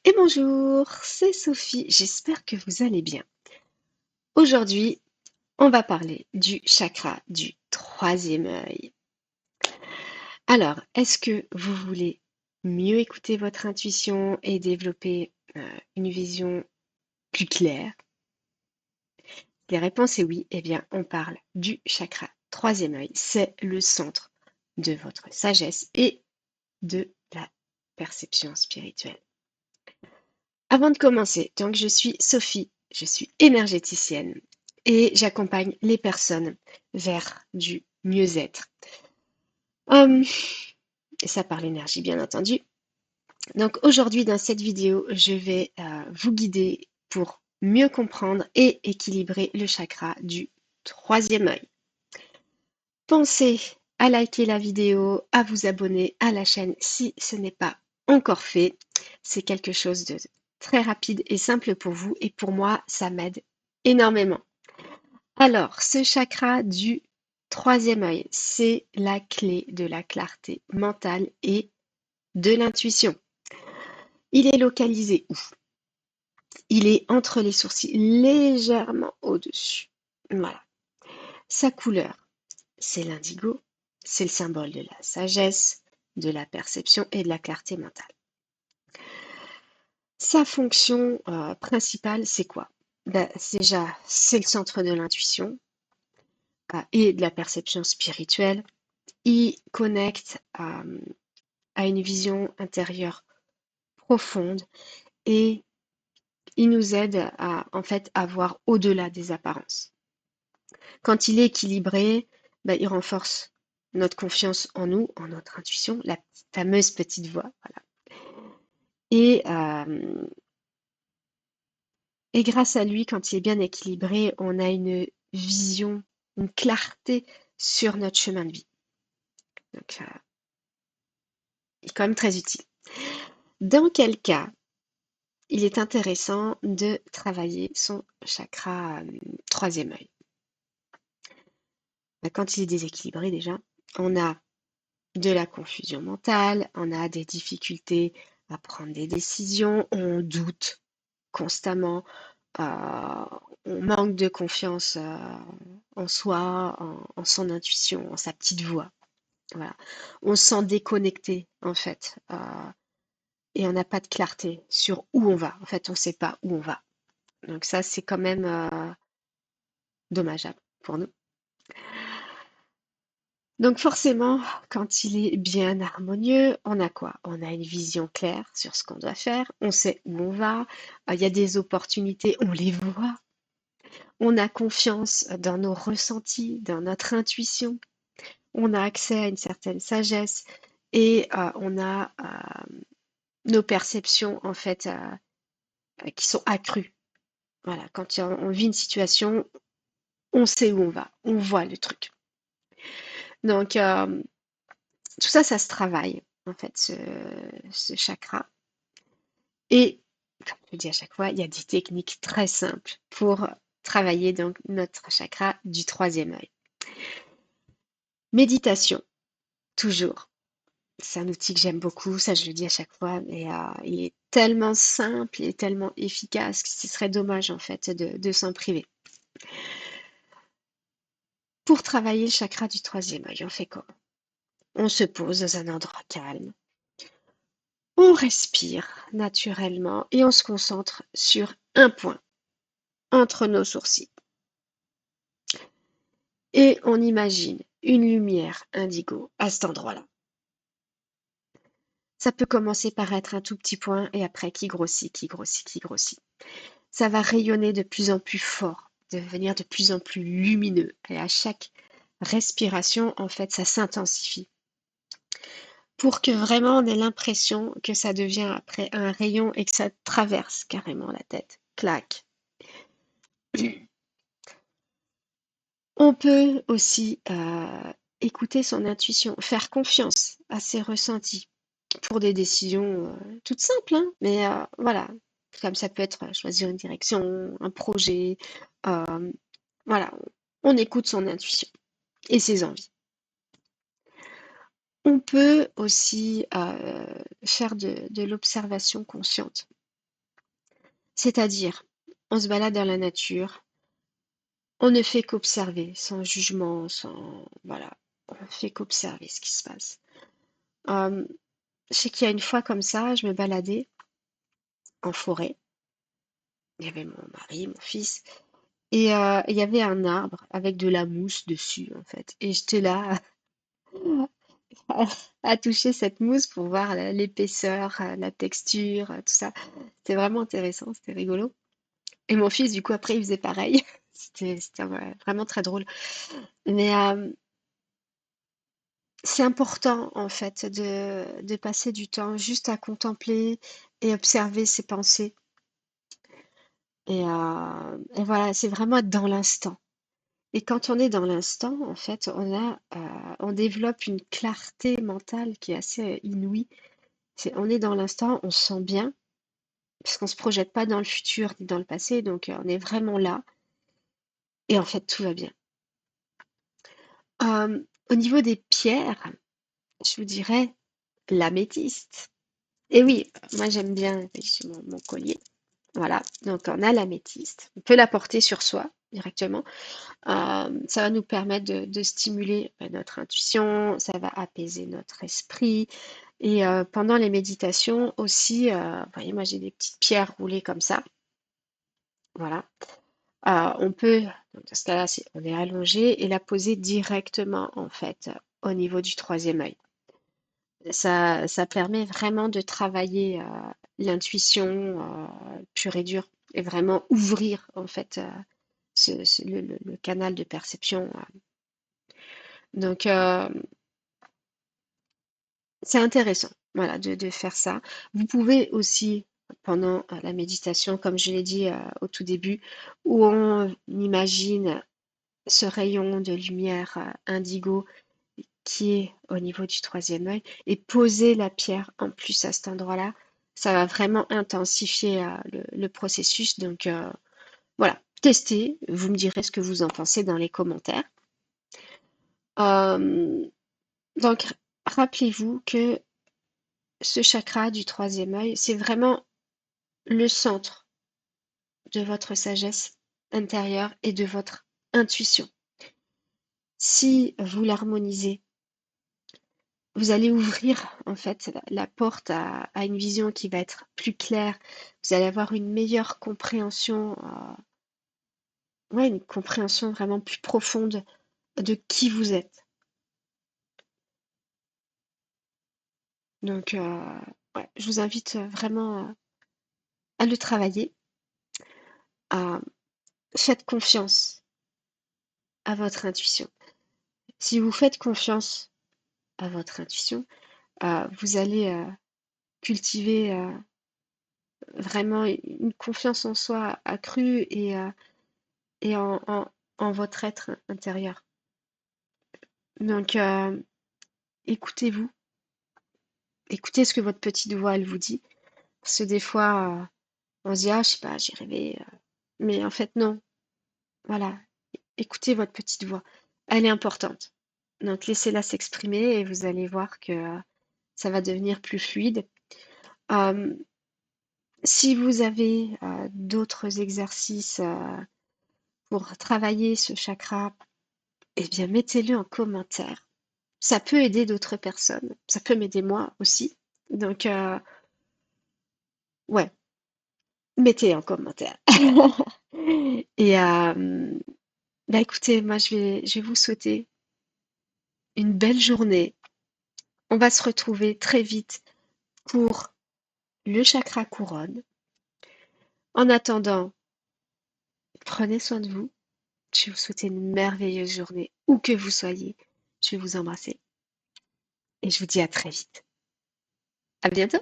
Et bonjour, c'est Sophie, j'espère que vous allez bien. Aujourd'hui, on va parler du chakra du troisième œil. Alors, est-ce que vous voulez mieux écouter votre intuition et développer une vision plus claire? La réponse est oui. Eh bien, on parle du chakra troisième œil. C'est le centre de votre sagesse et de la perception spirituelle. Avant de commencer, donc je suis Sophie, je suis énergéticienne et j'accompagne les personnes vers du mieux-être. Hum, et ça par l'énergie, bien entendu. Donc aujourd'hui, dans cette vidéo, je vais vous guider pour mieux comprendre et équilibrer le chakra du troisième œil. Pensez à liker la vidéo, à vous abonner à la chaîne si ce n'est pas encore fait. C'est quelque chose de très rapide et simple pour vous et pour moi, ça m'aide énormément. Alors, ce chakra du troisième œil, c'est la clé de la clarté mentale et de l'intuition. Il est localisé où? Il est entre les sourcils, légèrement au-dessus. Voilà. Sa couleur, c'est l'indigo, c'est le symbole de la sagesse, de la perception et de la clarté mentale. Sa fonction principale, c'est quoi? Ben, déjà, c'est le centre de l'intuition et de la perception spirituelle. Il connecte à une vision intérieure profonde et il nous aide à en fait à voir au-delà des apparences. Quand il est équilibré, ben, il renforce notre confiance en nous, en notre intuition, la fameuse petite voix. Voilà. Et, euh, et grâce à lui, quand il est bien équilibré, on a une vision, une clarté sur notre chemin de vie. Donc, il est quand même très utile. Dans quel cas il est intéressant de travailler son chakra troisième œil? Ben, quand il est déséquilibré déjà, on a de la confusion mentale, on a des difficultés à prendre des décisions, on doute constamment, euh, on manque de confiance en soi, en son intuition, en sa petite voix. Voilà. On se sent déconnecté en fait, et on n'a pas de clarté sur où on va. En fait, on ne sait pas où on va. Donc ça, c'est quand même dommageable pour nous. Donc forcément, quand il est bien harmonieux, on a quoi? On a une vision claire sur ce qu'on doit faire, on sait où on va, il y a des opportunités, on les voit, on a confiance dans nos ressentis, dans notre intuition, on a accès à une certaine sagesse et on a nos perceptions en fait qui sont accrues. Voilà, quand on vit une situation, on sait où on va, on voit le truc. Donc, tout ça, ça se travaille, en fait, ce chakra. Et, comme je le dis à chaque fois, il y a des techniques très simples pour travailler donc notre chakra du troisième œil. Méditation, toujours. C'est un outil que j'aime beaucoup, ça je le dis à chaque fois, mais il est tellement simple et tellement efficace que ce serait dommage en fait de s'en priver. Pour travailler le chakra du troisième œil, on fait comment? On se pose dans un endroit calme, on respire naturellement et on se concentre sur un point entre nos sourcils. Et on imagine une lumière indigo à cet endroit-là. Ça peut commencer par être un tout petit point et après qui grossit, qui grossit, qui grossit. Ça va rayonner de plus en plus fort, devenir de plus en plus lumineux. Et à chaque respiration, en fait, ça s'intensifie. Pour que vraiment on ait l'impression que ça devient après un rayon et que ça traverse carrément la tête. Clac. On peut aussi écouter son intuition, faire confiance à ses ressentis pour des décisions toutes simples, hein, mais voilà, comme ça peut être choisir une direction, un projet, euh, voilà, on écoute son intuition et ses envies. On peut aussi faire de l'observation consciente. C'est-à-dire, on se balade dans la nature, on ne fait qu'observer, sans jugement, sans... Voilà, on ne fait qu'observer ce qui se passe. Euh, je sais qu'il y a une fois comme ça, je me baladais en forêt. Il y avait mon mari, mon fils, et il y avait un arbre avec de la mousse dessus, en fait. Et j'étais là à, à toucher cette mousse pour voir l'épaisseur, la texture, tout ça. C'était vraiment intéressant, c'était rigolo. Et mon fils, du coup, après, il faisait pareil. C'était ouais, vraiment très drôle. Mais c'est important, en fait, de passer du temps juste à contempler et observer ses pensées. Et voilà, c'est vraiment être dans l'instant. Et quand on est dans l'instant, en fait, on développe une clarté mentale qui est assez inouïe. On est dans l'instant, on se sent bien, parce qu'on ne se projette pas dans le futur ni dans le passé, donc on est vraiment là. Et en fait, tout va bien. Au niveau des pierres, je vous dirais l'améthyste. Et oui, moi j'aime bien effectivement mon collier. Voilà, donc on a l'améthyste. On peut la porter sur soi directement. Ça va nous permettre de stimuler notre intuition, ça va apaiser notre esprit. Et pendant les méditations aussi, vous voyez, moi j'ai des petites pierres roulées comme ça. Voilà. On peut, donc dans ce cas-là, on est allongé et la poser directement en fait au niveau du troisième œil. Ça permet vraiment de travailler l'intuition pure et dure et vraiment ouvrir en fait le canal de perception. Donc c'est intéressant, voilà, de faire ça. Vous pouvez aussi pendant la méditation, comme je l'ai dit au tout début, où on imagine ce rayon de lumière indigo qui est au niveau du troisième œil et poser la pierre en plus à cet endroit-là, ça va vraiment intensifier le processus. Donc voilà, testez, vous me direz ce que vous en pensez dans les commentaires. Euh, donc rappelez-vous que ce chakra du troisième œil, c'est vraiment le centre de votre sagesse intérieure et de votre intuition. Si vous l'harmonisez, vous allez ouvrir en fait la porte à une vision qui va être plus claire. Vous allez avoir une meilleure compréhension, ouais, une compréhension vraiment plus profonde de qui vous êtes. Donc, ouais, je vous invite vraiment à le travailler. À, faites confiance à votre intuition. Si vous faites confiance à votre intuition, vous allez cultiver vraiment une confiance en soi accrue et en votre être intérieur. Donc, écoutez-vous, écoutez ce que votre petite voix elle vous dit. Parce que des fois, on se dit, ah, je sais pas, j'ai rêvé. Mais en fait, non. Voilà, écoutez votre petite voix. Elle est importante. Donc, laissez-la s'exprimer et vous allez voir que ça va devenir plus fluide. Euh, si vous avez d'autres exercices pour travailler ce chakra, eh bien, mettez-le en commentaire. Ça peut aider d'autres personnes. Ça peut m'aider moi aussi. Donc, ouais, mettez en commentaire. Et bah écoutez, moi je vais vous souhaiter une belle journée. On va se retrouver très vite pour le chakra couronne. En attendant, prenez soin de vous. Je vais vous souhaiter une merveilleuse journée, où que vous soyez. Je vais vous embrasser et je vous dis à très vite. À bientôt.